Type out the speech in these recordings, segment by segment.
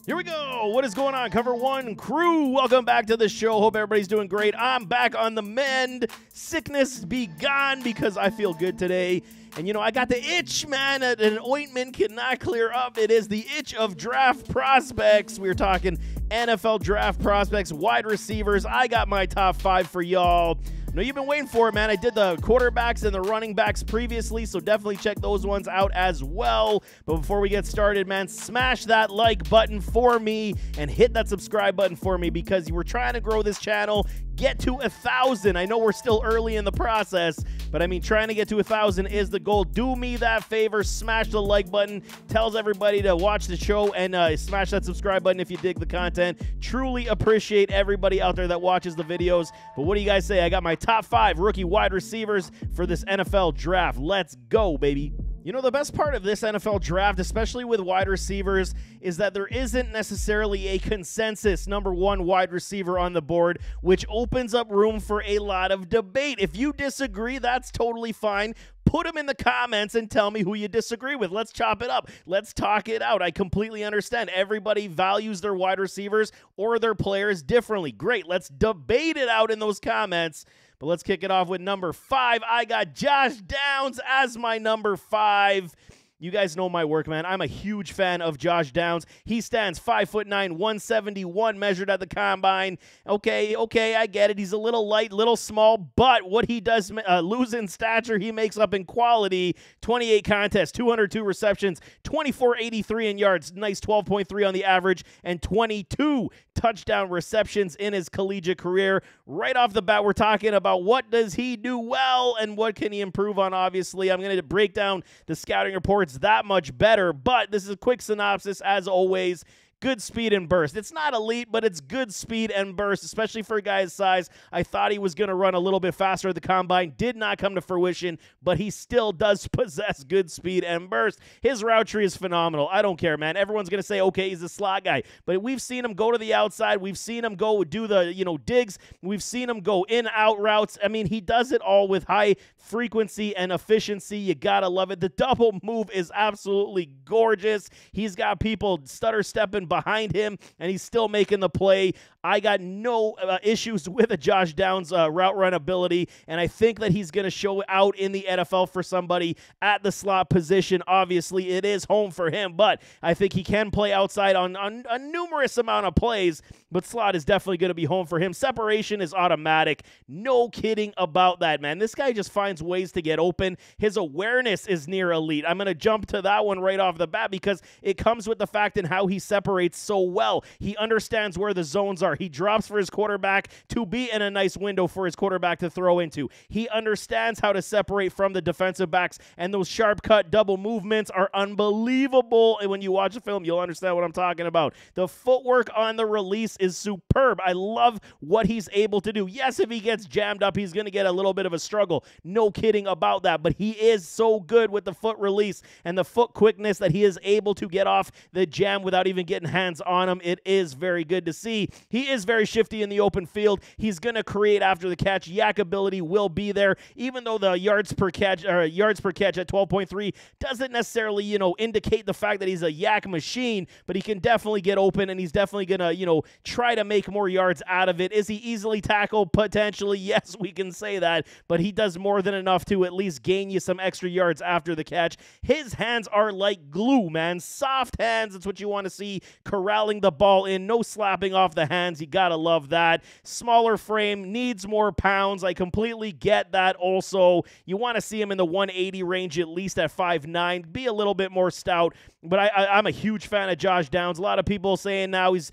Here we go. What is going on, Cover One crew? Welcome back to the show. Hope everybody's doing great. I'm back on the mend. Sickness be gone because I feel good today. And, you know, I got the itch, man, that an ointment cannot clear up. It is the itch of draft prospects. We're talking NFL draft prospects, wide receivers. I got my top 5 for y'all. I know you've been waiting for it, man. I did the quarterbacks and the running backs previously, so definitely check those ones out as well. But before we get started, man, smash that like button for me and hit that subscribe button for me because we're trying to grow this channel, get to 1,000. I know we're still early in the process, but I mean, trying to get to 1,000 is the goal. Do me that favor, smash the like button, tells everybody to watch the show, and smash that subscribe button if you dig the content. Truly appreciate everybody out there that watches the videos. But what do you guys say? I got my top 5 rookie wide receivers for this NFL draft. Let's go, baby. You know, the best part of this NFL draft, especially with wide receivers, is that there isn't necessarily a consensus #1 wide receiver on the board, which opens up room for a lot of debate. If you disagree, that's totally fine. Put them in the comments and tell me who you disagree with. Let's chop it up. Let's talk it out. I completely understand. Everybody values their wide receivers or their players differently. Great. Let's debate it out in those comments. But let's kick it off with number 5. I got Josh Downs as my number 5. You guys know my work, man. I'm a huge fan of Josh Downs. He stands 5'9", 171 measured at the combine. Okay, I get it. He's a little light, little small, but what he does lose in stature, he makes up in quality. 28 contests, 202 receptions, 2483 in yards, nice 12.3 on the average, and 22 touchdown receptions in his collegiate career. Right off the bat, we're talking about what does he do well and what can he improve on, obviously. I'm going to break down the scouting reports that much better, but this is a quick synopsis as always. Good speed and burst. It's not elite, but it's good speed and burst, especially for a guy his size. I thought he was going to run a little bit faster at the combine. Did not come to fruition, but he still does possess good speed and burst. His route tree is phenomenal. I don't care, man. Everyone's going to say, okay, he's a slot guy, but we've seen him go to the outside. We've seen him go do the, digs. We've seen him go in-out routes. I mean, he does it all with high frequency and efficiency. You got to love it. The double move is absolutely gorgeous. He's got people stutter-stepping behind him, and he's still making the play. I got no issues with a Josh Downs route run ability, and I think that he's going to show out in the NFL for somebody at the slot position. Obviously, it is home for him, but I think he can play outside on a numerous amount of plays, but slot is definitely going to be home for him. Separation is automatic. No kidding about that, man. This guy just finds ways to get open. His awareness is near elite. I'm going to jump to that one right off the bat because it comes with the fact in how he separates so well. He understands where the zones are. He drops for his quarterback to be in a nice window for his quarterback to throw into. He understands how to separate from the defensive backs, and those sharp cut double movements are unbelievable. And when you watch the film, you'll understand what I'm talking about. The footwork on the release is superb. I love what he's able to do. Yes, if he gets jammed up, he's going to get a little bit of a struggle. No kidding about that, but he is so good with the foot release and the foot quickness that he is able to get off the jam without even getting hands on him. It is very good to see. He is very shifty in the open field. He's going to create after the catch. Yak ability will be there, even though the yards per catch at 12.3 doesn't necessarily, indicate the fact that he's a yak machine, but he can definitely get open, and he's definitely going to, try to make more yards out of it. Is he easily tackled? Potentially, yes, we can say that, but he does more than enough to at least gain you some extra yards after the catch. His hands are like glue, man. Soft hands. That's what you want to see. Corralling the ball in. No slapping off the hands. You gotta love that. Smaller frame, needs more pounds. I completely get that also. You want to see him in the 180 range at least at 5'9". Be a little bit more stout, but I'm a huge fan of Josh Downs. A lot of people saying now he's,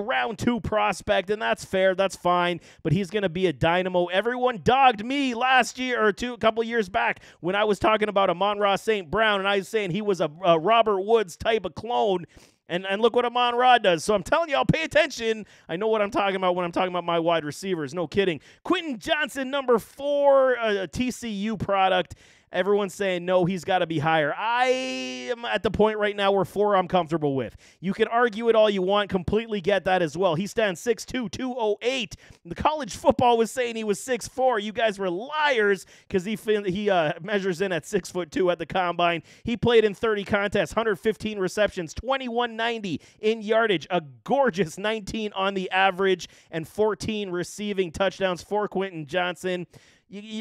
round 2 prospect, and that's fair. That's fine, but he's going to be a dynamo. Everyone dogged me last year or a couple years back when I was talking about Amon-Ra St. Brown, and I was saying he was a Robert Woods type of clone. And look what Amon-Ra does. So I'm telling y'all, pay attention. I know what I'm talking about when I'm talking about my wide receivers. No kidding. Quinton Johnson, number 4, a TCU product. Everyone's saying, no, he's got to be higher. I am at the point right now where 4 I'm comfortable with. You can argue it all you want, completely get that as well. He stands 6'2", 208. The college football was saying he was 6'4". You guys were liars because he measures in at 6'2" at the combine. He played in 30 contests, 115 receptions, 2190 in yardage, a gorgeous 19 on the average, and 14 receiving touchdowns for Quinton Johnson.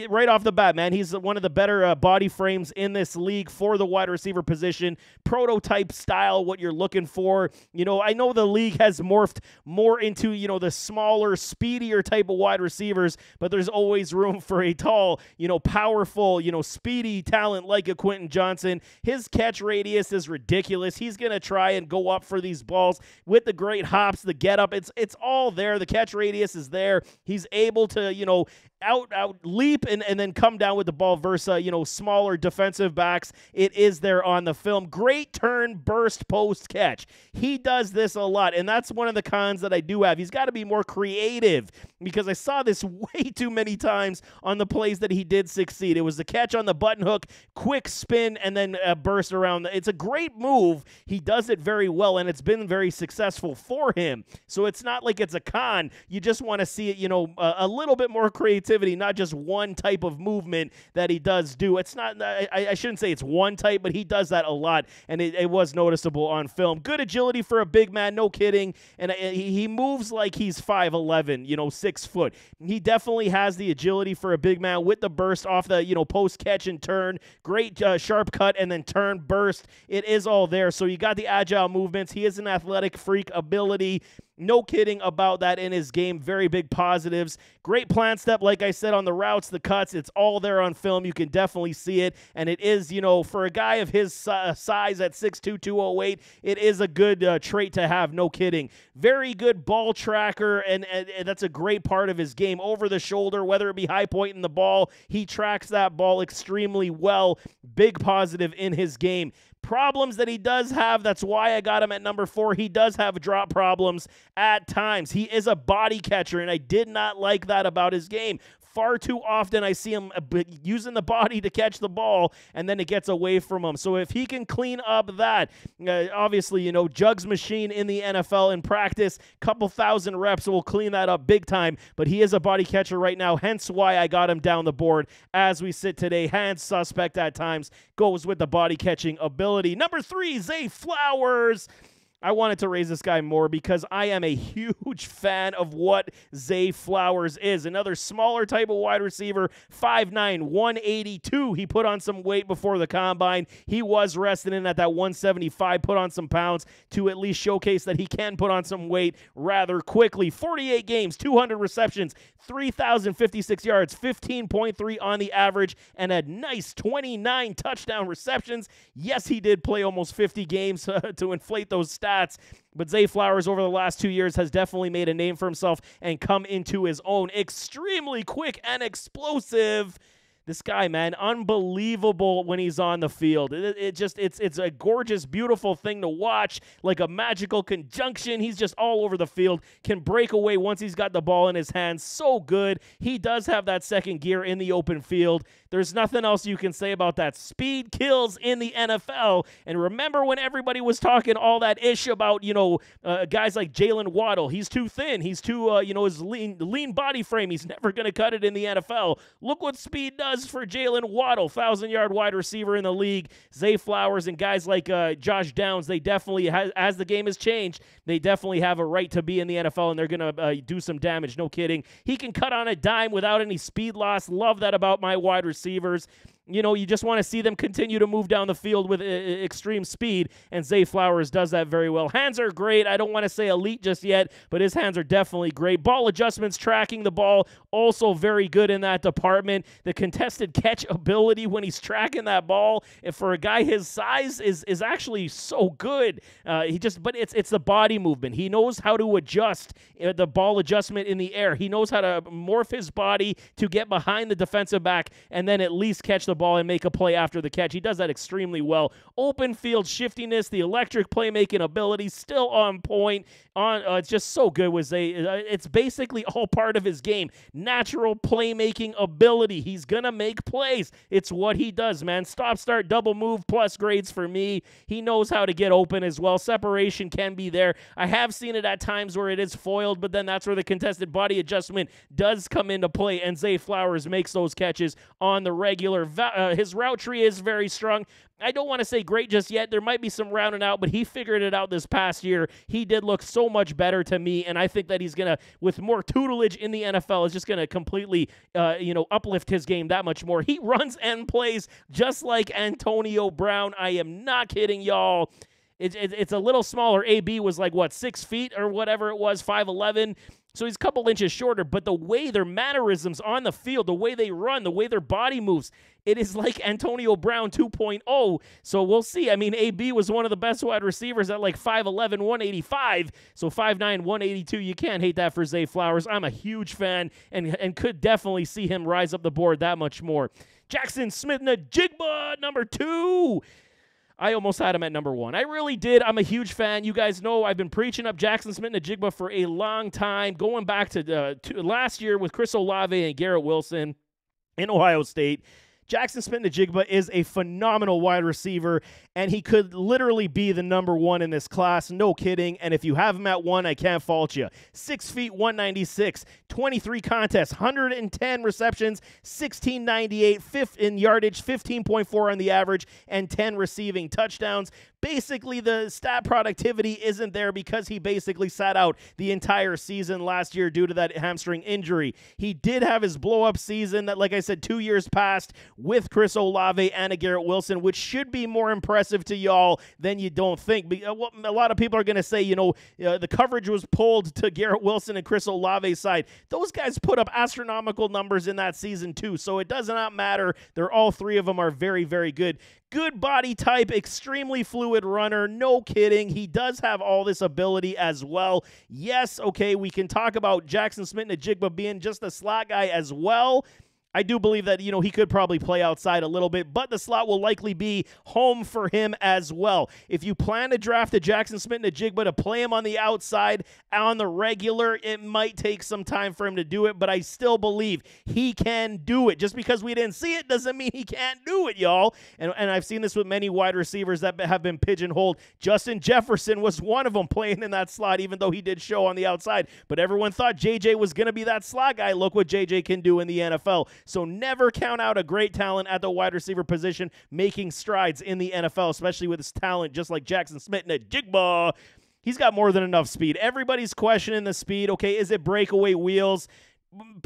Right off the bat, man, he's one of the better body frames in this league for the wide receiver position. Prototype style, what you're looking for. I know the league has morphed more into, the smaller, speedier type of wide receivers, but there's always room for a tall, powerful, speedy talent like a Quinton Johnson. His catch radius is ridiculous. He's going to try and go up for these balls with the great hops, the get up. It's all there. The catch radius is there. He's able to, out leap and then come down with the ball versus smaller defensive backs. It is there on the film. Great turn, burst, post catch. He does this a lot, and that's one of the cons that I do have. He's got to be more creative because I saw this way too many times on the plays that he did succeed. It was the catch on the button hook, quick spin, and then a burst around. It's a great move. He does it very well, and it's been very successful for him. So it's not like it's a con. You just want to see it, a little bit more creativity, not just one type of movement that he does do. It's not, I shouldn't say it's one type, but he does that a lot, and it was noticeable on film. Good agility for a big man, no kidding, and he moves like he's 5'11", 6 foot. He definitely has the agility for a big man with the burst off the, post catch and turn. Great sharp cut and then turn, burst. It is all there. So you got the agile movements. He is an athletic freak ability. No kidding about that in his game. Very big positives. Great plant step, like I said, on the routes, the cuts. It's all there on film. You can definitely see it. And it is, for a guy of his size at 6'2", 208, it is a good trait to have. No kidding. Very good ball tracker, and that's a great part of his game. Over the shoulder, whether it be high pointing the ball, he tracks that ball extremely well. Big positive in his game. Problems that he does have, that's why I got him at number 4. He does have drop problems at times. He is a body catcher, and I did not like that about his game. Far too often I see him using the body to catch the ball, and then it gets away from him. So if he can clean up that, obviously, Jugs machine in the NFL in practice, couple thousand reps will clean that up big time, but he is a body catcher right now, hence why I got him down the board as we sit today. Hands suspect at times, goes with the body catching ability. Number 3, Zay Flowers. I wanted to raise this guy more because I am a huge fan of what Zay Flowers is. Another smaller type of wide receiver, 5'9", 182. He put on some weight before the combine. He was resting in at that 175, put on some pounds to at least showcase that he can put on some weight rather quickly. 48 games, 200 receptions, 3,056 yards, 15.3 on the average, and a nice 29 touchdown receptions. Yes, he did play almost 50 games to inflate those stats. But Zay Flowers over the last 2 years has definitely made a name for himself and come into his own. Extremely quick and explosive. This guy, man, unbelievable when he's on the field. It's a gorgeous, beautiful thing to watch, like a magical conjunction. He's just all over the field, can break away once he's got the ball in his hands. So good. He does have that second gear in the open field. There's nothing else you can say about that. Speed kills in the NFL. And remember when everybody was talking all that ish about, guys like Jalen Waddle. He's too thin. He's too, his lean body frame. He's never going to cut it in the NFL. Look what speed does for Jalen Waddle, 1,000-yard wide receiver in the league. Zay Flowers and guys like Josh Downs, they definitely, as the game has changed, they definitely have a right to be in the NFL, and they're going to do some damage. No kidding. He can cut on a dime without any speed loss. Love that about my wide receivers. You just want to see them continue to move down the field with extreme speed, and Zay Flowers does that very well. Hands are great. I don't want to say elite just yet, but his hands are definitely great. Ball adjustments, tracking the ball, also very good in that department. The contested catch ability when he's tracking that ball, and for a guy his size, is actually so good. But it's the body movement. He knows how to adjust the ball adjustment in the air. He knows how to morph his body to get behind the defensive back and then at least catch the ball and make a play after the catch. He does that extremely well. Open field shiftiness, the electric playmaking ability, still on point. It's just so good with Zay. It's basically all part of his game. Natural playmaking ability. He's going to make plays. It's what he does, man. Stop, start, double move, plus grades for me. He knows how to get open as well. Separation can be there. I have seen it at times where it is foiled, but then that's where the contested body adjustment does come into play, and Zay Flowers makes those catches on the regular. His route tree is very strong. I don't want to say great just yet. There might be some rounding out, but he figured it out this past year. He did look so much better to me, and I think that he's going to, with more tutelage in the NFL, is just going to completely, uplift his game that much more. He runs and plays just like Antonio Brown. I am not kidding, y'all. It's a little smaller. AB was like, 6 feet or whatever it was, 5'11". So he's a couple inches shorter, but the way their mannerisms on the field, the way they run, the way their body moves, it is like Antonio Brown 2.0. So we'll see. I mean, AB was one of the best wide receivers at like 5'11", 185. So 5'9", 182. You can't hate that for Zay Flowers. I'm a huge fan and could definitely see him rise up the board that much more. Jaxon Smith-Njigba, number 2. I almost had him at number 1. I really did. I'm a huge fan. You guys know I've been preaching up Jaxon Smith-Njigba for a long time, going back to last year with Chris Olave and Garrett Wilson in Ohio State. Jaxon Smith-Njigba is a phenomenal wide receiver, and he could literally be the number 1 in this class. No kidding. And if you have him at 1, I can't fault you. 6 feet, 196, 23 contests, 110 receptions, 1698, fifth in yardage, 15.4 on the average, and 10 receiving touchdowns. Basically, the stat productivity isn't there because he basically sat out the entire season last year due to that hamstring injury. He did have his blow-up season that, like I said, 2 years past with Chris Olave and a Garrett Wilson, which should be more impressive to y'all than you don't think. A lot of people are going to say, the coverage was pulled to Garrett Wilson and Chris Olave's side. Those guys put up astronomical numbers in that season too, so it does not matter. They're all three of them are very, very good. Good body type, extremely fluid runner, no kidding. He does have all this ability as well. Yes, okay, we can talk about Jaxon Smith-Njigba being just a slot guy as well. I do believe that, he could probably play outside a little bit, but the slot will likely be home for him as well. If you plan to draft a Jaxon Smith-Njigba to play him on the outside on the regular, it might take some time for him to do it, but I still believe he can do it. Just because we didn't see it doesn't mean he can't do it, y'all. And I've seen this with many wide receivers that have been pigeonholed. Justin Jefferson was one of them playing in that slot, even though he did show on the outside. But everyone thought JJ was going to be that slot guy. Look what JJ can do in the NFL. So never count out a great talent at the wide receiver position making strides in the NFL, especially with his talent just like Jaxon Smith-Njigba. He's got more than enough speed. Everybody's questioning the speed. Okay, is it breakaway wheels?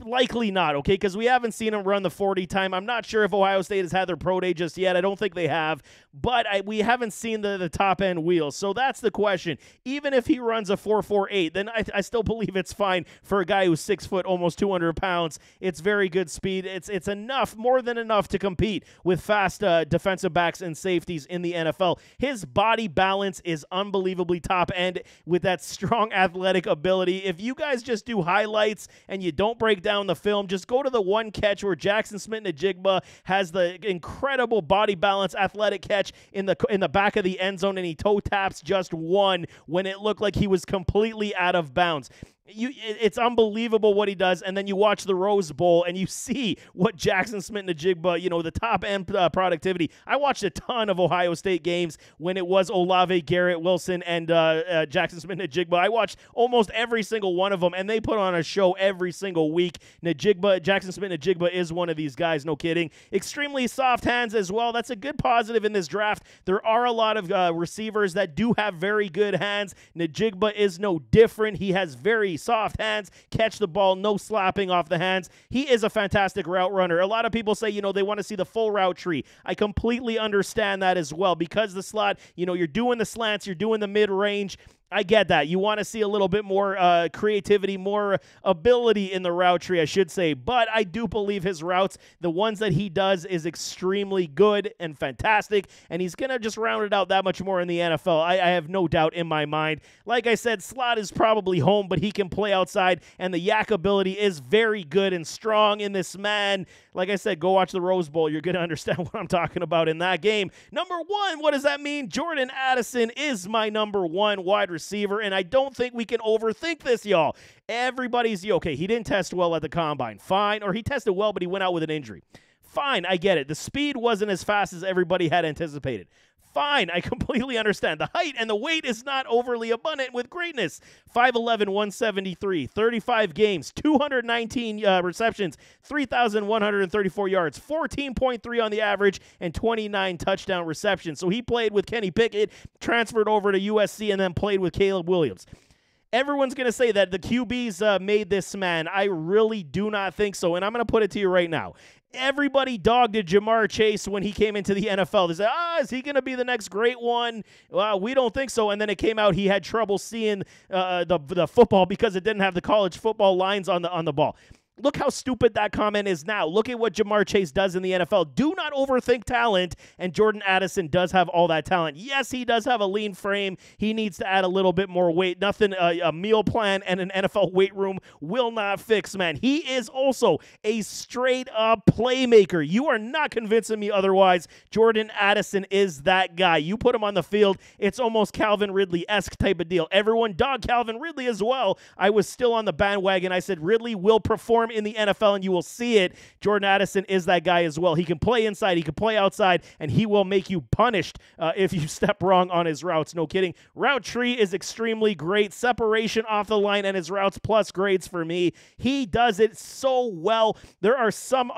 Likely not, okay, because we haven't seen him run the 40 time. I'm not sure if Ohio State has had their pro day just yet. I don't think they have, but we haven't seen the top-end wheels, so that's the question. Even if he runs a 4.48, then I still believe it's fine for a guy who's 6 foot, almost 200 pounds. It's very good speed. It's enough, more than enough to compete with fast defensive backs and safeties in the NFL. His body balance is unbelievably top-end with that strong athletic ability. If you guys just do highlights and you don't break down the film, just go to the one catch where Jaxon Smith-Njigba has the incredible body balance athletic catch in the back of the end zone, and he toe taps just one when it looked like he was completely out of bounds. It's unbelievable what he does, and then you watch the Rose Bowl, and you see what Jaxon Smith-Njigba, the top-end productivity. I watched a ton of Ohio State games when it was Olave, Garrett Wilson, and Jaxon Smith-Njigba. I watched almost every single one of them, and they put on a show every single week. Jaxon Smith-Njigba is one of these guys, no kidding. Extremely soft hands as well. That's a good positive in this draft. There are a lot of receivers that do have very good hands. Njigba is no different. He has very soft hands, catch the ball, no slapping off the hands. He is a fantastic route runner. A lot of people say, they want to see the full route tree. I completely understand that as well because the slot, you're doing the slants, you're doing the mid-range. I get that. You want to see a little bit more creativity, more ability in the route tree, I should say. But I do believe his routes, the ones that he does, is extremely good and fantastic. And he's going to just round it out that much more in the NFL. I have no doubt in my mind. Like I said, slot is probably home, but he can play outside. And the yak ability is very good and strong in this man. Like I said, go watch the Rose Bowl. You're going to understand what I'm talking about in that game. Number one, what does that mean? Jordan Addison is my number one wide receiver, and I don't think we can overthink this, y'all. Everybody's, okay, he didn't test well at the combine. Fine. Or he tested well, but he went out with an injury. Fine, I get it. The speed wasn't as fast as everybody had anticipated. Fine, I completely understand. The height and the weight is not overly abundant with greatness. 5'11", 173, 35 games, 219 receptions, 3,134 yards, 14.3 on the average, and 29 touchdown receptions. So he played with Kenny Pickett, transferred over to USC, and then played with Caleb Williams. Everyone's going to say that the QBs made this man. I really do not think so, and I'm going to put it to you right now. Everybody dogged Ja'Marr Chase when he came into the NFL. They said, is he going to be the next great one? Well, we don't think so. And then it came out he had trouble seeing the football because it didn't have the college football lines on the ball. Look how stupid that comment is now. Look at what Ja'Marr Chase does in the NFL. Do not overthink talent, and Jordan Addison does have all that talent. Yes, he does have a lean frame. He needs to add a little bit more weight. Nothing a meal plan and an NFL weight room will not fix, man. He is also a straight-up playmaker. You are not convincing me otherwise. Jordan Addison is that guy. You put him on the field, it's almost Calvin Ridley-esque type of deal. Everyone dogged Calvin Ridley as well. I was still on the bandwagon. I said Ridley will perform in the NFL, and you will see it. Jordan Addison is that guy as well. He can play inside, he can play outside, and he will make you punished if you step wrong on his routes. No kidding. Route tree is extremely great. Separation off the line and his routes plus grades for me. He does it so well. There are some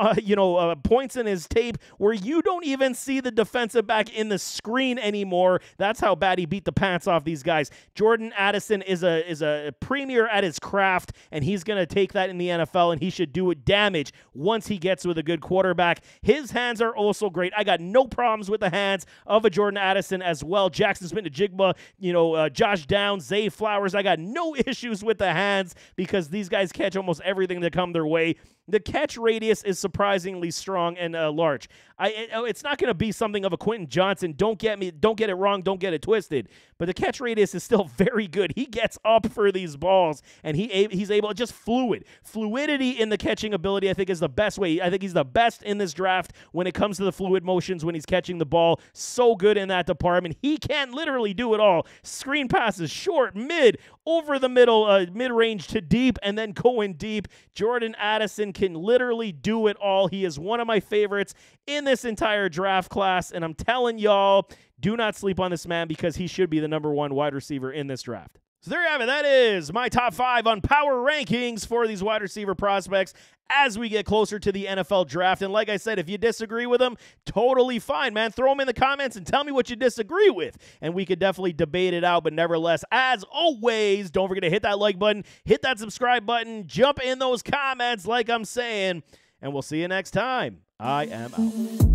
points in his tape where you don't even see the defensive back in the screen anymore. That's how bad he beat the pants off these guys. Jordan Addison is a premier at his craft, and he's going to take that in the NFL, and he should do it damage once he gets with a good quarterback. His hands are also great. I got no problems with the hands of a Jordan Addison as well. Jaxon, Smith-Njigba, Josh Downs, Zay Flowers. I got no issues with the hands because these guys catch almost everything that come their way. The catch radius is surprisingly strong and large. It's not going to be something of a Quinton Johnson. Don't get it wrong. Don't get it twisted. But the catch radius is still very good. He gets up for these balls, and he's able to just fluidity in the catching ability. I think is the best way. I think he's the best in this draft when it comes to the fluid motions when he's catching the ball. So good in that department. He can literally do it all. Screen passes, short, mid, over the middle, mid-range to deep, and then going deep. Jordan Addison can literally do it all. He is one of my favorites in this entire draft class, and I'm telling y'all, do not sleep on this man because he should be the number one wide receiver in this draft. So there you have it. That is my top 5 on power rankings for these wide receiver prospects as we get closer to the NFL draft. And like I said, if you disagree with them, totally fine, man. Throw them in the comments and tell me what you disagree with, and we could definitely debate it out. But nevertheless, as always, don't forget to hit that like button, hit that subscribe button, jump in those comments like I'm saying, and we'll see you next time. I am out.